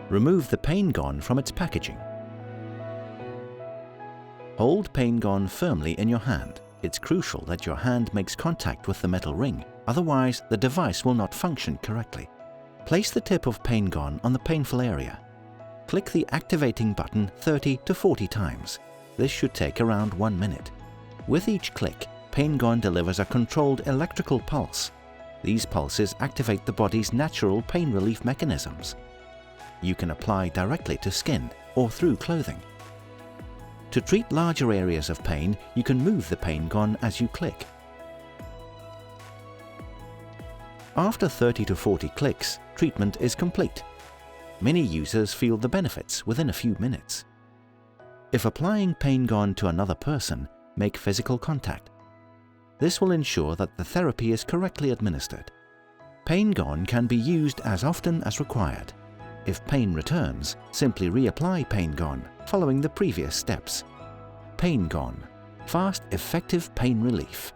Remove the Paingone from its packaging. Hold Paingone firmly in your hand. It's crucial that your hand makes contact with the metal ring, otherwise the device will not function correctly. Place the tip of Paingone on the painful area. Click the activating button 30 to 40 times. This should take around 1 minute. With each click, Paingone delivers a controlled electrical pulse. These pulses activate the body's natural pain relief mechanisms. You can apply directly to skin or through clothing. To treat larger areas of pain, you can move the Paingone as you click. After 30 to 40 clicks, treatment is complete. Many users feel the benefits within a few minutes. If applying Paingone to another person, make physical contact. This will ensure that the therapy is correctly administered. Paingone can be used as often as required. If pain returns, simply reapply Paingone, following the previous steps. Paingone, fast, effective pain relief.